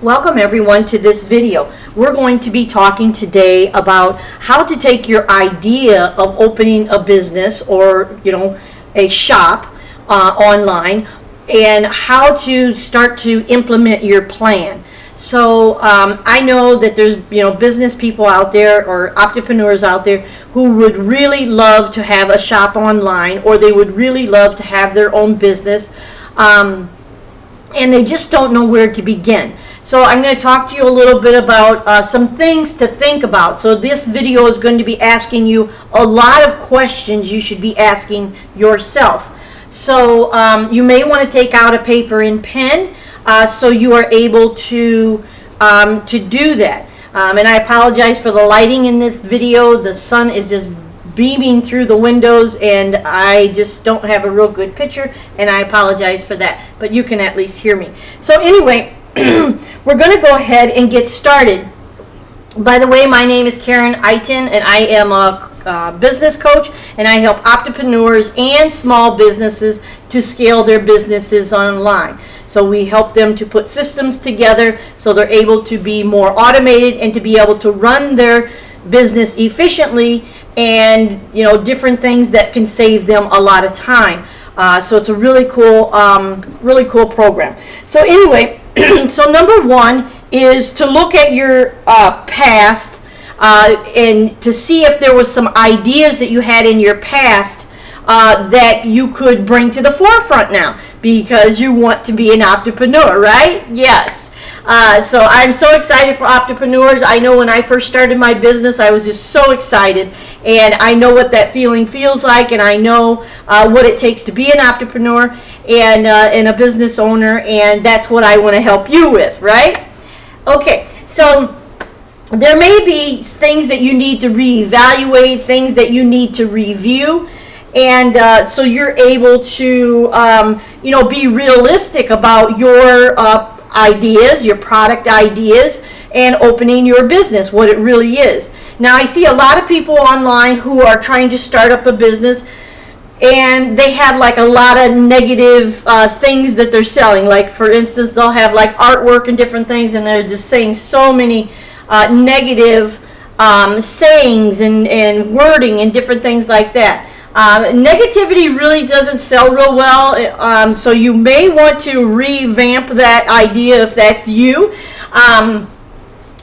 Welcome everyone to this video. We're going to be talking today about how to take your idea of opening a business or a shop online and how to start to implement your plan. So I know that there's business people out there or entrepreneurs out there who would really love to have a shop online, or they would really love to have their own business, and they just don't know where to begin. So I'm going to talk to you a little bit about some things to think about. So this video is going to be asking you a lot of questions you should be asking yourself. So you may want to take out a paper and pen so you are able to do that. And I apologize for the lighting in this video. The sun is just beaming through the windows and I just don't have a real good picture, and I apologize for that, but you can at least hear me. So anyway, we're going to go ahead and get started. By the way, my name is Karen Eitan, and I am a business coach, and I help entrepreneurs and small businesses to scale their businesses online. So we help them to put systems together so they're able to be more automated and to be able to run their business efficiently, and different things that can save them a lot of time. So it's a really cool program. So anyway, so number one is to look at your past and to see if there was some ideas that you had in your past that you could bring to the forefront now, because you want to be an entrepreneur, right? Yes. So I'm so excited for entrepreneurs. I know when I first started my business, I was just so excited, and I know what that feeling feels like, and I know what it takes to be an entrepreneur and a business owner, and that's what I want to help you with, right? Okay, so there may be things that you need to reevaluate, things that you need to review, and so you're able to be realistic about your ideas, your product ideas, and opening your business, what it really is. Now, I see a lot of people online who are trying to start up a business, and they have like a lot of negative things that they're selling. Like, for instance, they'll have like artwork and different things, and they're just saying so many negative sayings and wording and different things like that. Negativity really doesn't sell real well, so you may want to revamp that idea if that's you,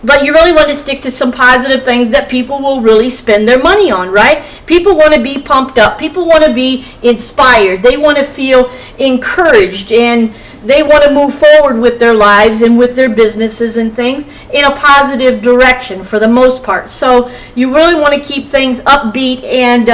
but you really want to stick to some positive things that people will really spend their money on, right? People want to be pumped up, people want to be inspired, they want to feel encouraged, and they want to move forward with their lives and with their businesses and things in a positive direction for the most part. So you really want to keep things upbeat and,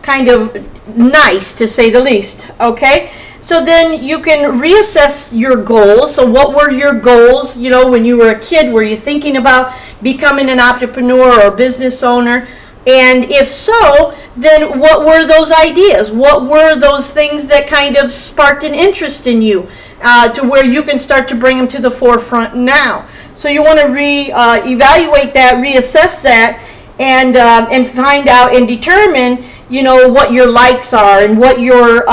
kind of nice, to say the least, okay? So then you can reassess your goals. So what were your goals, when you were a kid? Were you thinking about becoming an entrepreneur or business owner? And if so, then what were those ideas? What were those things that kind of sparked an interest in you to where you can start to bring them to the forefront now? So you want to evaluate that, reassess that, and find out and determine, what your likes are and what your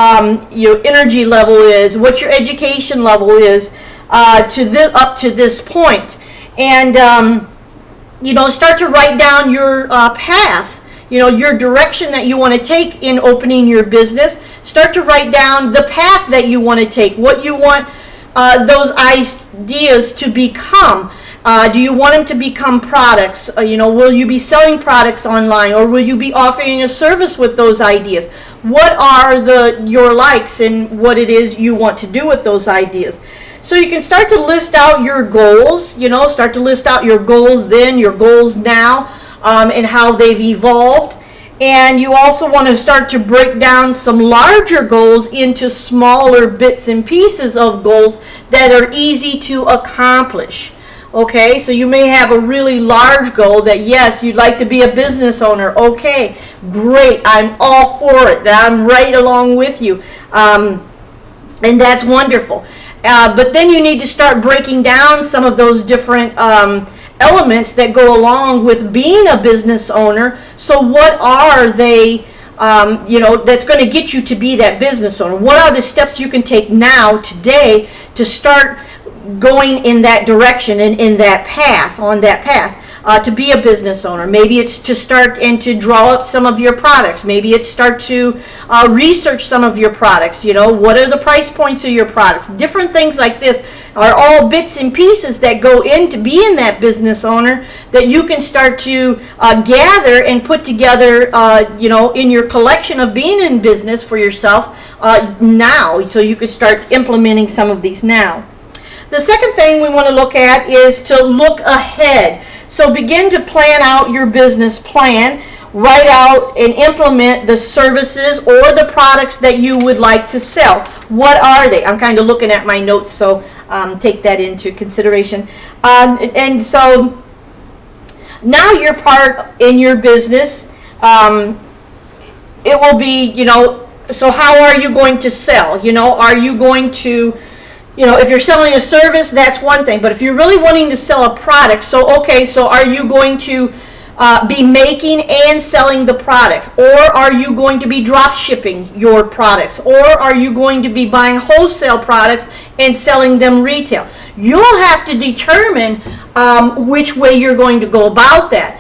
energy level is, what your education level is up to this point. And start to write down your path, your direction that you want to take in opening your business. Start to write down the path that you want to take, what you want those ideas to become. Do you want them to become products? Will you be selling products online, or will you be offering a service with those ideas? What are your likes and what it is you want to do with those ideas? So you can start to list out your goals, start to list out your goals then, your goals now, and how they've evolved. And you also want to start to break down some larger goals into smaller bits and pieces of goals that are easy to accomplish. Okay, so you may have a really large goal that, yes, you'd like to be a business owner. Okay, great, I'm all for it. I'm right along with you. And that's wonderful. But then you need to start breaking down some of those different elements that go along with being a business owner. So what are they, that's going to get you to be that business owner? What are the steps you can take now, today, to start going in that direction and in that path, on that path. To be a business owner. Maybe it's to start and to draw up some of your products. Maybe it's start to research some of your products. What are the price points of your products? Different things like this are all bits and pieces that go into being that business owner that you can start to gather and put together, in your collection of being in business for yourself now. So you could start implementing some of these now. The second thing we want to look at is to look ahead. So begin to plan out your business plan, write out and implement the services or the products that you would like to sell. What are they? I'm kind of looking at my notes, so take that into consideration. And so now your part in your business, it will be, so how are you going to sell? Are you going to... if you're selling a service, that's one thing. But if you're really wanting to sell a product, so are you going to be making and selling the product? Or are you going to be drop shipping your products? Or are you going to be buying wholesale products and selling them retail? You'll have to determine which way you're going to go about that.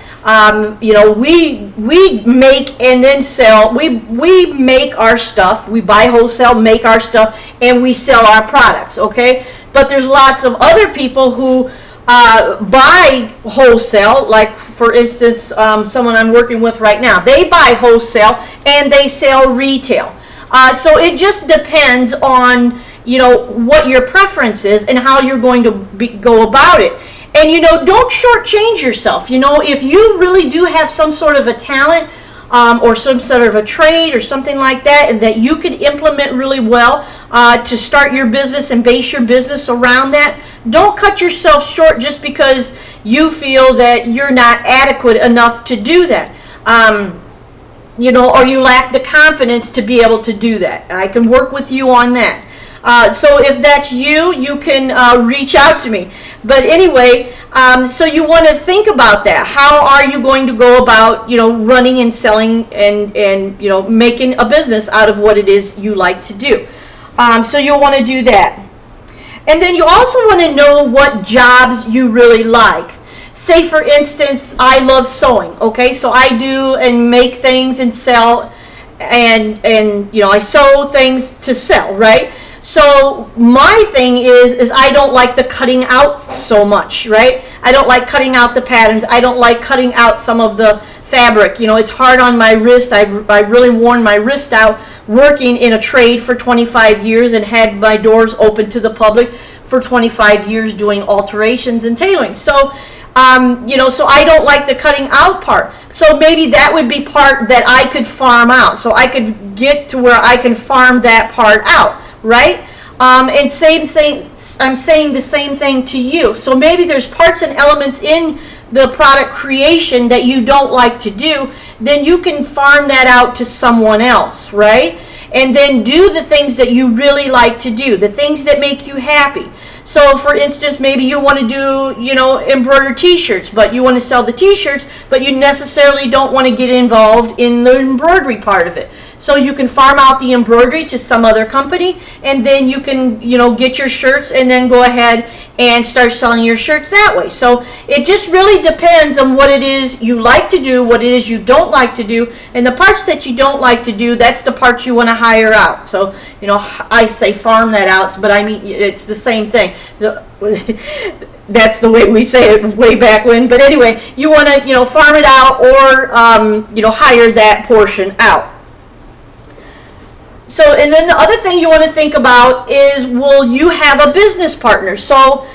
We make and then sell. We make our stuff. We buy wholesale, make our stuff, and we sell our products. Okay, but there's lots of other people who buy wholesale. Like for instance, someone I'm working with right now. They buy wholesale and they sell retail. So it just depends on what your preference is and how you're going to go about it. And don't shortchange yourself. If you really do have some sort of a talent or some sort of a trade or something like that, and that you could implement really well to start your business and base your business around that, don't cut yourself short just because you feel that you're not adequate enough to do that. Or you lack the confidence to be able to do that. I can work with you on that. So if that's you can reach out to me. But anyway, so you want to think about that. How are you going to go about, running and selling and making a business out of what it is you like to do? So you'll want to do that. And then you also want to know what jobs you really like. Say, for instance, I love sewing. Okay, so I do and make things and sell, and I sew things to sell, right? So my thing is I don't like the cutting out so much, right? I don't like cutting out the patterns. I don't like cutting out some of the fabric. It's hard on my wrist. I've really worn my wrist out working in a trade for 25 years and had my doors open to the public for 25 years doing alterations and tailoring. So, so I don't like the cutting out part. So maybe that would be part that I could farm out. So I could get to where I can farm that part out. Right? And I'm saying the same thing to you. So maybe there's parts and elements in the product creation that you don't like to do, then you can farm that out to someone else, right? And then do the things that you really like to do, the things that make you happy. So for instance, maybe you want to do, embroider t-shirts, but you want to sell the t-shirts, but you necessarily don't want to get involved in the embroidery part of it. So you can farm out the embroidery to some other company, and then you can, get your shirts and then go ahead and start selling your shirts that way. So it just really depends on what it is you like to do, what it is you don't like to do, and the parts that you don't like to do, that's the parts you want to hire out. So, I say farm that out, but I mean, it's the same thing. That's the way we say it way back when. But anyway, you want to, farm it out or, hire that portion out. So, and then the other thing you want to think about is, will you have a business partner? So,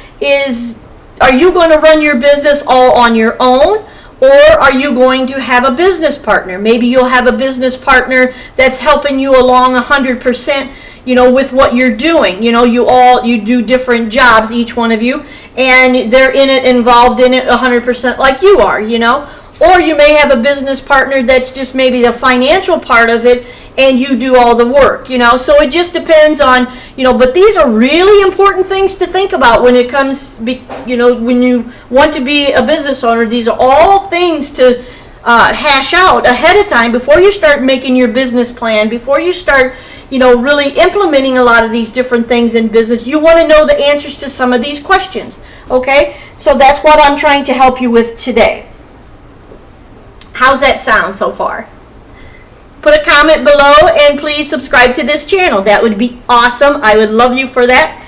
are you going to run your business all on your own, or are you going to have a business partner? Maybe you'll have a business partner that's helping you along 100%, with what you're doing. You do different jobs, each one of you, and they're involved in it 100% like you are, Or you may have a business partner that's just maybe the financial part of it, and you do all the work, So it just depends on, but these are really important things to think about when it comes, when you want to be a business owner. These are all things to hash out ahead of time before you start making your business plan, before you start, really implementing a lot of these different things in business. You want to know the answers to some of these questions, okay? So that's what I'm trying to help you with today. How's that sound so far? Put a comment below and please subscribe to this channel. That would be awesome. I would love you for that.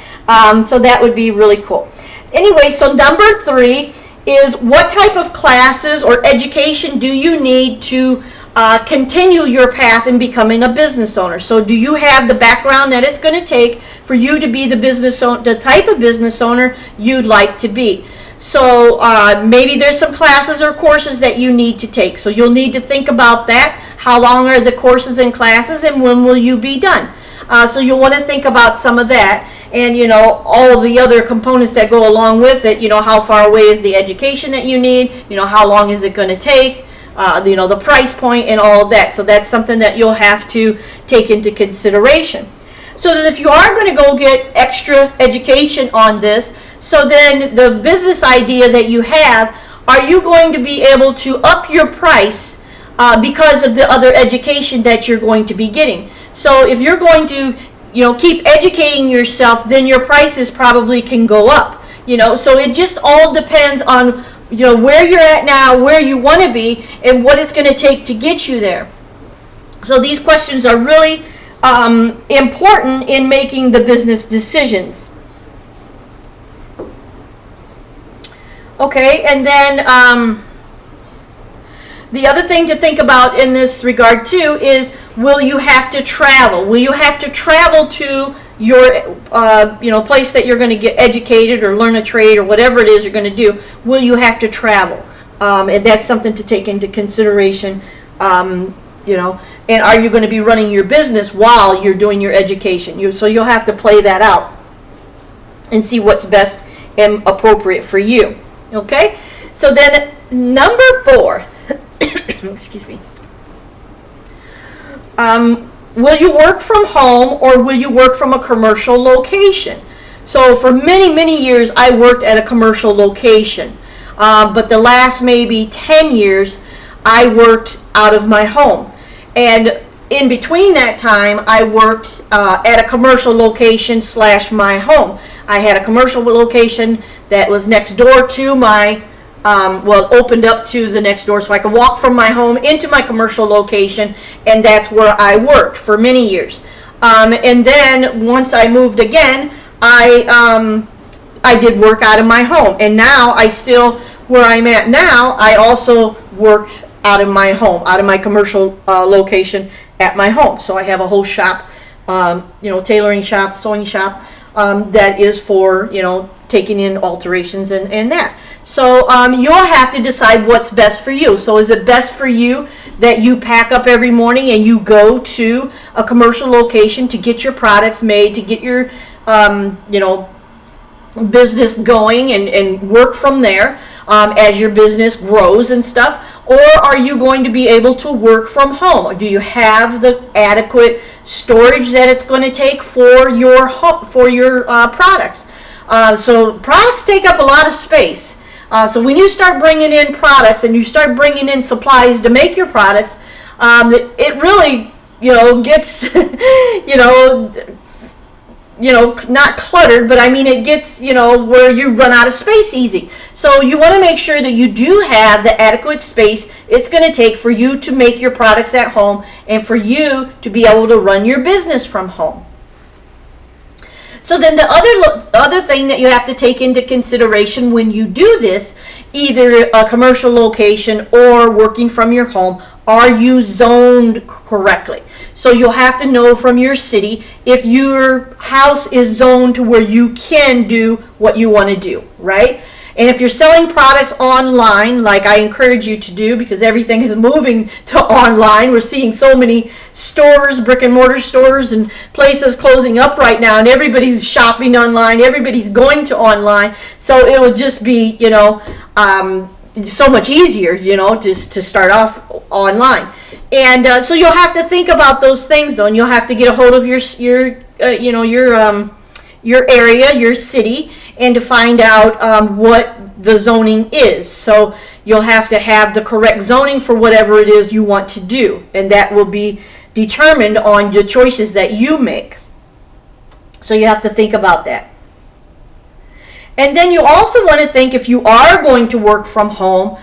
So that would be really cool. Anyway, so number 3 is, what type of classes or education do you need to continue your path in becoming a business owner? So do you have the background that it's going to take for you to be the type of business owner you'd like to be? So maybe there's some classes or courses that you need to take. So you'll need to think about that. How long are the courses and classes, and when will you be done? So you'll want to think about some of that, and all of the other components that go along with it. How far away is the education that you need? How long is it going to take? The price point and all of that. So that's something that you'll have to take into consideration. So that if you are going to go get extra education on this, so then the business idea that you have, are you going to be able to up your price because of the other education that you're going to be getting? So if you're going to keep educating yourself, then your prices probably can go up. So it just all depends on where you're at now, where you want to be, and what it's going to take to get you there. So these questions are really important in making the business decisions. Okay, and then the other thing to think about in this regard too is, will you have to travel? Will you have to travel to your place that you're going to get educated or learn a trade or whatever it is you're going to do? Will you have to travel? And that's something to take into consideration. And are you going to be running your business while you're doing your education? So you'll have to play that out and see what's best and appropriate for you. Okay? So then number 4, excuse me. Will you work from home or will you work from a commercial location? So for many, many years I worked at a commercial location. But the last maybe 10 years I worked out of my home. And in between that time I worked at a commercial location / my home. I had a commercial location that was next door to my it opened up to the next door, so I could walk from my home into my commercial location, and that's where I worked for many years. And then once I moved again, I did work out of my home, and now where I'm at now, I also work out of my home, out of my commercial location at my home. So I have a whole shop, tailoring shop, sewing shop, that is for taking in alterations and that. So you'll have to decide what's best for you. So is it best for you that you pack up every morning and you go to a commercial location to get your products made, to get your business going and work from there as your business grows and stuff? Or are you going to be able to work from home? Or do you have the adequate storage that it's going to take for your products? So products take up a lot of space. So when you start bringing in products and you start bringing in supplies to make your products, it really, gets, not cluttered, but I mean it gets, where you run out of space easy. So you want to make sure that you do have the adequate space it's going to take for you to make your products at home and for you to be able to run your business from home. So then the other thing that you have to take into consideration when you do this, either a commercial location or working from your home, are you zoned correctly? So you'll have to know from your city if your house is zoned to where you can do what you want to do, right? And if you're selling products online, like I encourage you to do, because everything is moving to online, we're seeing so many stores, brick and mortar stores and places closing up right now, and everybody's shopping online, everybody's going to online, so it would just be, so much easier, just to start off online. And so you'll have to think about those things, though, and you'll have to get a hold of your your area, your city, and to find out what the zoning is. So you'll have to have the correct zoning for whatever it is you want to do, and that will be determined on the choices that you make. So you have to think about that. And then you also want to think, if you are going to work from home,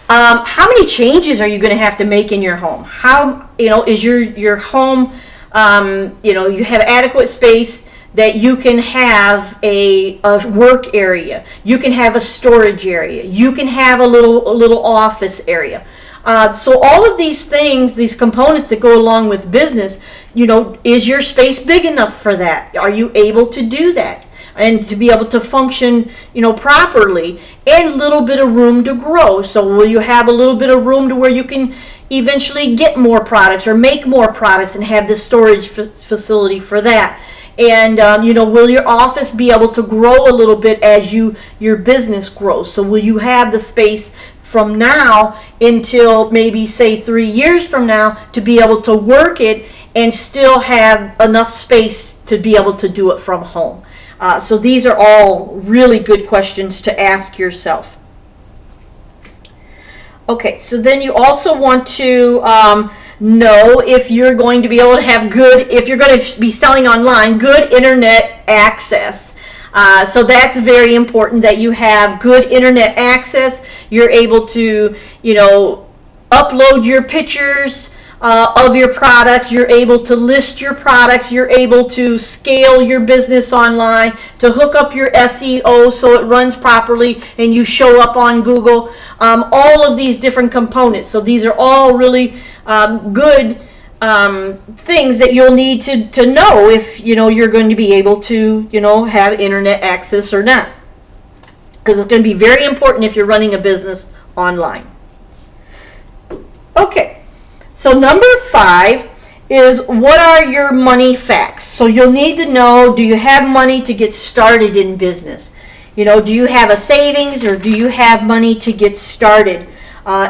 how many changes are you going to have to make in your home? How, is your home, you have adequate space that you can have a work area, you can have a storage area, you can have a little office area. So all of these things, these components that go along with business, is your space big enough for that? Are you able to do that? And to be able to function, properly, and a little bit of room to grow. So will you have a little bit of room to where you can eventually get more products or make more products and have the storage facility for that? And, will your office be able to grow a little bit as your business grows? So will you have the space from now until maybe, say, 3 years from now to be able to work it and still have enough space to be able to do it from home? So these are all really good questions to ask yourself. Okay, so then you also want to know if you're going to be able to have if you're going to be selling online, good internet access. So that's very important that you have good internet access. You're able to, upload your pictures of your products. You're able to list your products. You're able to scale your business online, to hook up your SEO so it runs properly and you show up on Google. All of these different components. So these are all really good things that you'll need to know if you're going to be able to have internet access or not, because it's going to be very important if you're running a business online. Okay. So number 5 is, what are your money facts? So you'll need to know, do you have money to get started in business? Do you have a savings, or do you have money to get started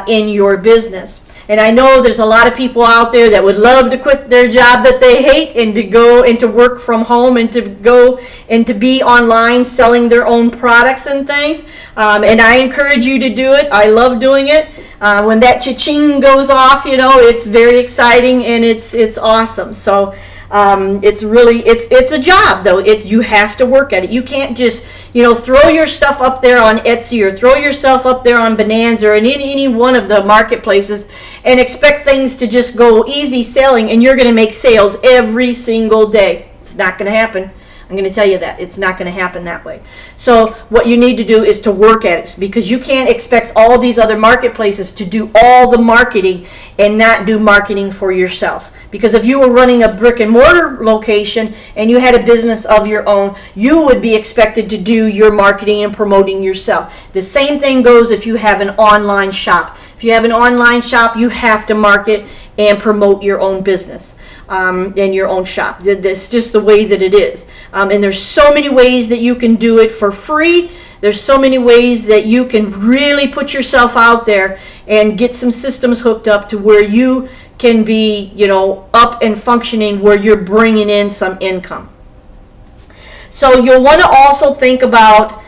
in your business? And I know there's a lot of people out there that would love to quit their job that they hate and to go and to work from home and to go and to be online selling their own products and things. And I encourage you to do it. I love doing it. When that cha-ching goes off, it's very exciting and it's awesome. So it's really, it's a job though. You have to work at it. You can't just, throw your stuff up there on Etsy or throw yourself up there on Bonanza or in any one of the marketplaces and expect things to just go easy selling and you're going to make sales every single day. It's not going to happen. I'm going to tell you that. It's not going to happen that way. So what you need to do is to work at it, because you can't expect all these other marketplaces to do all the marketing and not do marketing for yourself. Because if you were running a brick and mortar location and you had a business of your own, you would be expected to do your marketing and promoting yourself. The same thing goes if you have an online shop. If you have an online shop, you have to market and promote your own business. In your own shop. That's just the way that it is. And there's so many ways that you can do it for free. There's so many ways that you can really put yourself out there and get some systems hooked up to where you can be, up and functioning, where you're bringing in some income. So you'll want to also think about,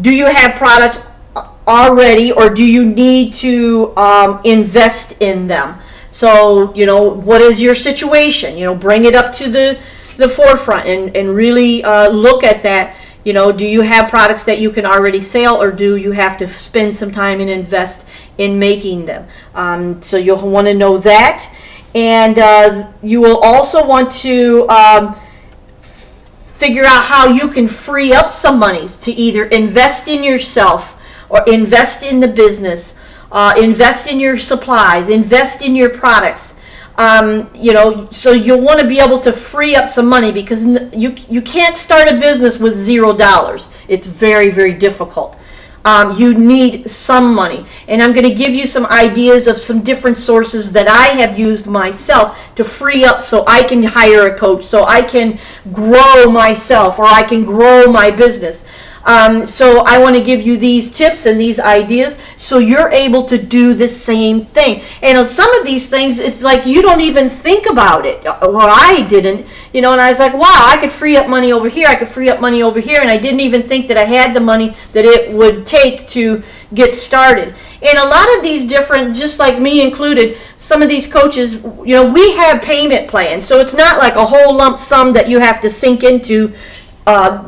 do you have products already, or do you need to invest in them? So, what is your situation? Bring it up to the forefront and really look at that. Do you have products that you can already sell, or do you have to spend some time and invest in making them? So you'll want to know that. And you will also want to figure out how you can free up some money to either invest in yourself or invest in the business. Invest in your supplies, invest in your products. So you'll want to be able to free up some money, because you can't start a business with $0. It's very, very difficult. You need some money. And I'm going to give you some ideas of some different sources that I have used myself to free up so I can hire a coach, so I can grow myself, or I can grow my business. So I want to give you these tips and these ideas so you're able to do the same thing. And on some of these things, it's like you don't even think about it. Well, I didn't. you know, and I was like, wow, I could free up money over here, I could free up money over here, and I didn't even think that I had the money that it would take to get started. And a lot of these different, just like me included, some of these coaches, you know, we have payment plans, so it's not like a whole lump sum that you have to sink into,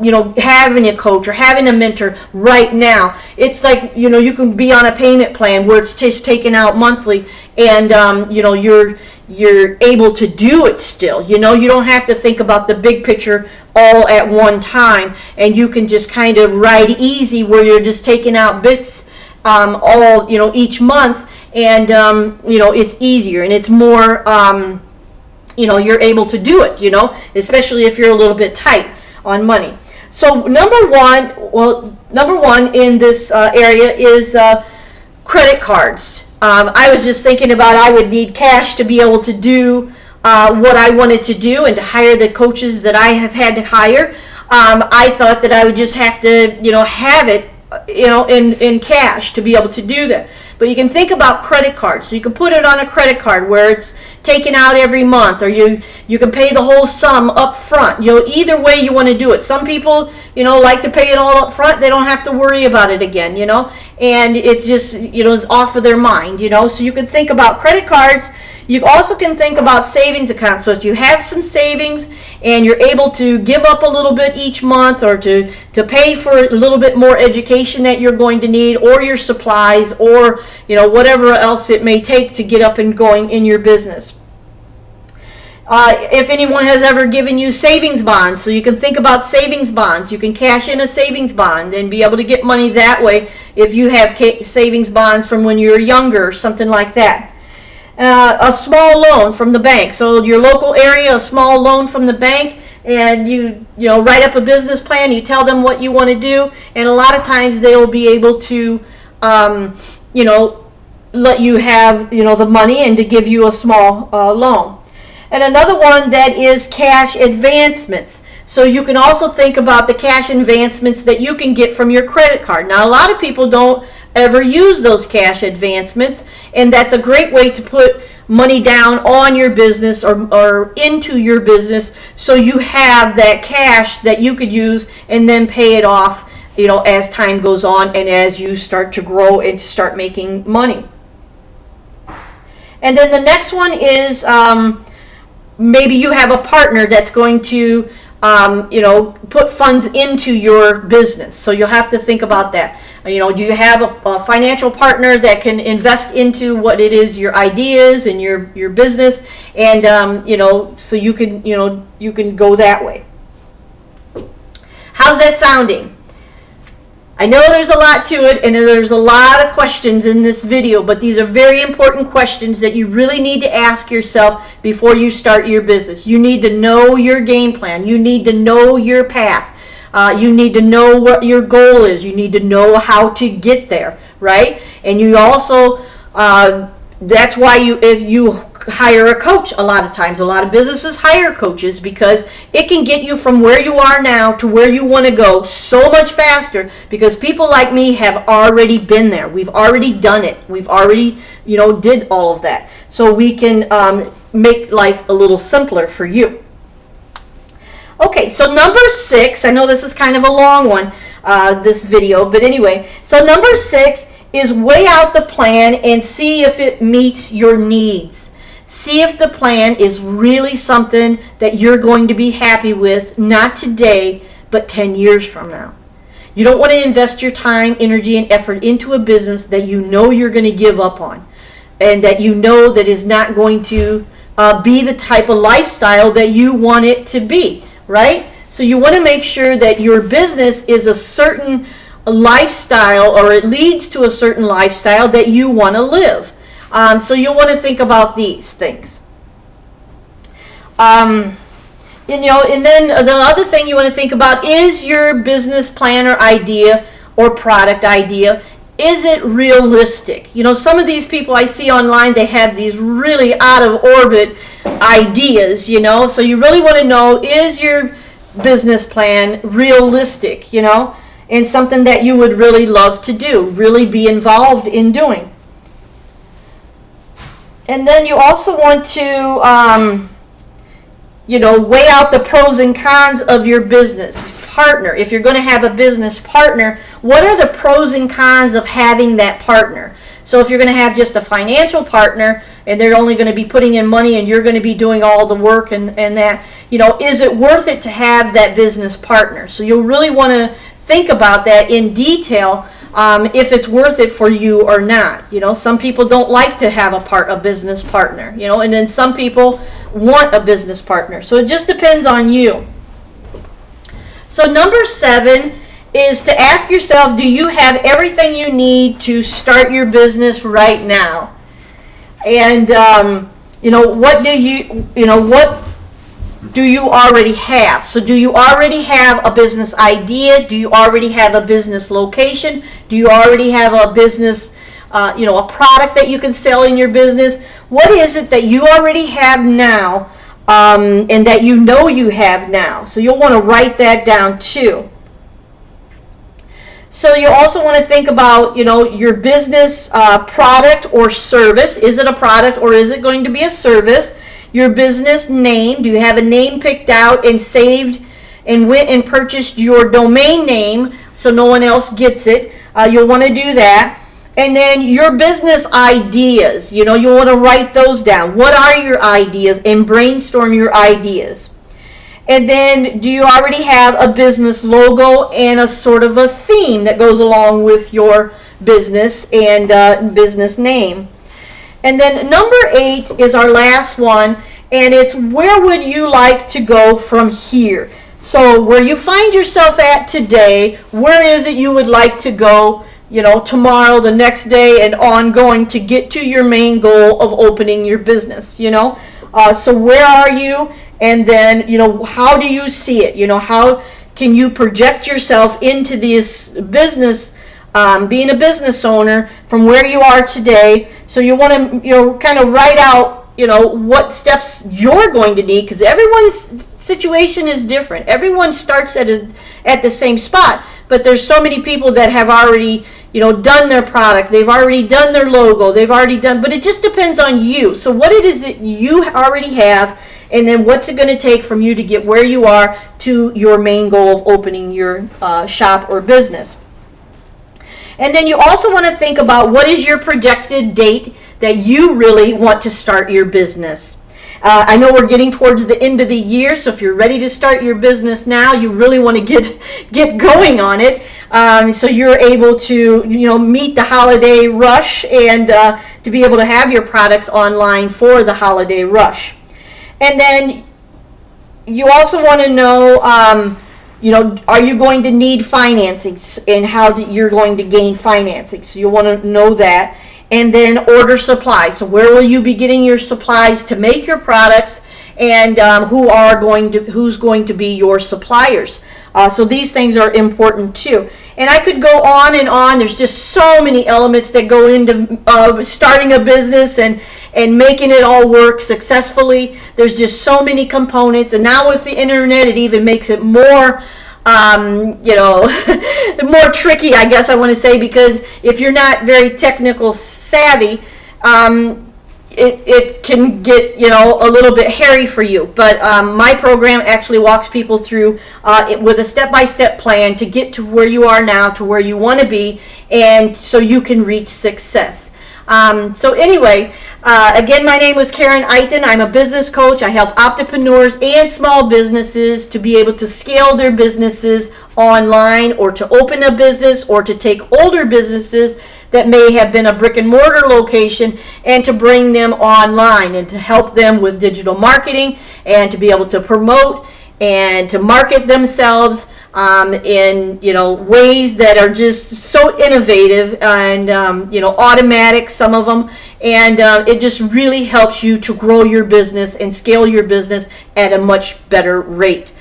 you know, having a coach or having a mentor right now. It's like, you know, you can be on a payment plan where it's just taken out monthly, and you know, you're able to do it still. You know, you don't have to think about the big picture all at one time, and you can just kind of ride easy where you're just taking out bits all, you know, each month, and you know, it's easier and it's more, you know, you're able to do it, you know, especially if you're a little bit tight on money. So number one in this area is credit cards. I was just thinking about I would need cash to be able to do what I wanted to do and to hire the coaches that I have had to hire. I thought that I would just have to, you know, have it, you know, in cash to be able to do that. But you can think about credit cards. So you can put it on a credit card where it's taken out every month, or you can pay the whole sum up front. You know, either way you want to do it. Some people, you know, like to pay it all up front. They don't have to worry about it again, you know, and it's just, you know, it's off of their mind, you know. So you can think about credit cards. You also can think about savings accounts. So if you have some savings and you're able to give up a little bit each month, or to pay for a little bit more education that you're going to need, or your supplies, or, you know, whatever else it may take to get up and going in your business. If anyone has ever given you savings bonds, so you can think about savings bonds. You can cash in a savings bond and be able to get money that way if you have savings bonds from when you were younger or something like that. A small loan from the bank. So your local area, a small loan from the bank, and you know, write up a business plan. You tell them what you want to do, and a lot of times they will be able to, you know, let you have, you know, the money and to give you a small loan. And another one that is cash advancements. So you can also think about the cash advancements that you can get from your credit card. Now, a lot of people don't ever use those cash advancements, and that's a great way to put money down on your business, or into your business, so you have that cash that you could use and then pay it off, you know, as time goes on and as you start to grow and to start making money. And then the next one is maybe you have a partner that's going to you know, put funds into your business. So you'll have to think about that. You know, do you have a financial partner that can invest into what it is, your ideas and your business, and you know, so you can, you know, you can go that way. How's that sounding? I know there's a lot to it, and there's a lot of questions in this video, but these are very important questions that you really need to ask yourself before you start your business. You need to know your game plan. You need to know your path. You need to know what your goal is. You need to know how to get there, right? And you also, that's why if you hire a coach, a lot of times, a lot of businesses hire coaches, because it can get you from where you are now to where you want to go so much faster, because people like me have already been there. We've already done it. We've already, you know, did all of that. So we can make life a little simpler for you. Okay, so number 6, I know this is kind of a long one, this video, but anyway, so number 6 is weigh out the plan and see if it meets your needs. See if the plan is really something that you're going to be happy with, not today, but 10 years from now. You don't want to invest your time, energy, and effort into a business that you know you're going to give up on, and that you know that is not going to be the type of lifestyle that you want it to be, right? So you want to make sure that your business is a certain lifestyle, or it leads to a certain lifestyle that you want to live. So you'll want to think about these things. And then the other thing you want to think about is your business plan or idea or product idea. Is it realistic? You know, some of these people I see online, they have these really out of orbit ideas, you know, so you really want to know, is your business plan realistic, you know, and something that you would really love to do, really be involved in doing. And then you also want to weigh out the pros and cons of your business partner. If you're going to have a business partner, what are the pros and cons of having that partner? So if you're going to have just a financial partner and they're only going to be putting in money and you're going to be doing all the work and that, is it worth it to have that business partner? So you'll really want to think about that in detail, if it's worth it for you or not. Some people don't like to have a business partner, and then some people want a business partner. So it just depends on you. So number 7 is to ask yourself, do you have everything you need to start your business right now? And what do you already have? So do you already have a business idea? Do you already have a business location? Do you already have a business, a product that you can sell in your business? What is it that you already have now, and that you have now? So you'll want to write that down too. So you also want to think about, your business product or service. Is it a product or is it going to be a service? Your business name. Do you have a name picked out and saved and went and purchased your domain name so no one else gets it? You'll want to do that. And then your business ideas. You'll want to write those down. What are your ideas? And brainstorm your ideas. And then, do you already have a business logo and a sort of a theme that goes along with your business and business name? And then number 8 is our last one, and it's where would you like to go from here? So where you find yourself at today, where is it you would like to go, tomorrow, the next day, and ongoing to get to your main goal of opening your business, So where are you? And then, how do you see it? How can you project yourself into this business, being a business owner from where you are today? So you want to, kind of write out, what steps you're going to need, because everyone's situation is different. Everyone starts at the same spot, but there's so many people that have already, done their product. They've already done their logo. But it just depends on you. So what it is that you already have, and then what's it going to take from you to get where you are to your main goal of opening your shop or business. And then you also want to think about what is your projected date that you really want to start your business. I know we're getting towards the end of the year, so if you're ready to start your business now, you really want to get going on it, so you're able to meet the holiday rush and to be able to have your products online for the holiday rush. And then you also want to know, are you going to need financing and how you're going to gain financing? So you want to know that. And then order supplies. So where will you be getting your supplies to make your products, and who's going to be your suppliers? So these things are important too. And I could go on and on. There's just so many elements that go into starting a business and making it all work successfully. There's just so many components. And now with the internet, it even makes it more more tricky, I guess I want to say, because if you're not very technical savvy, it can get a little bit hairy for you. But my program actually walks people through with a step-by-step plan to get to where you are now, to where you want to be, and so you can reach success. So anyway, again, my name was Karen Eiton. I'm a business coach. I help entrepreneurs and small businesses to be able to scale their businesses online, or to open a business, or to take older businesses that may have been a brick and mortar location and to bring them online, and to help them with digital marketing and to be able to promote and to market themselves in ways that are just so innovative and automatic, some of them, and it just really helps you to grow your business and scale your business at a much better rate.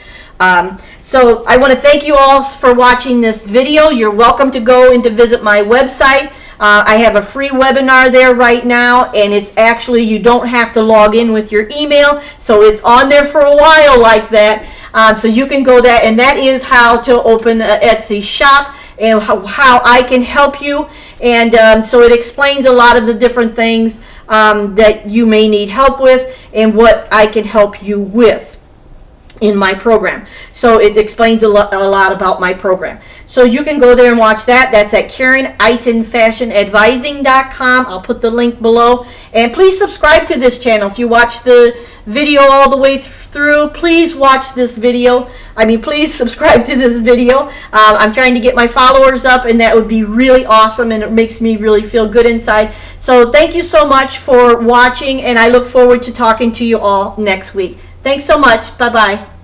So I want to thank you all for watching this video. You're welcome to go and to visit my website. I have a free webinar there right now, and it's actually, you don't have to log in with your email, so it's on there for a while like that. So you can go there, and that is how to open an Etsy shop and how I can help you. And so it explains a lot of the different things that you may need help with and what I can help you with. in my program. So it explains a lot about my program. So you can go there and watch that. That's at KarenEitonFashionAdvising.com. I'll put the link below. And please subscribe to this channel. If you watch the video all the way through, please watch this video. Please subscribe to this video. I'm trying to get my followers up, and that would be really awesome, and it makes me really feel good inside. So thank you so much for watching, and I look forward to talking to you all next week. Thanks so much. Bye-bye.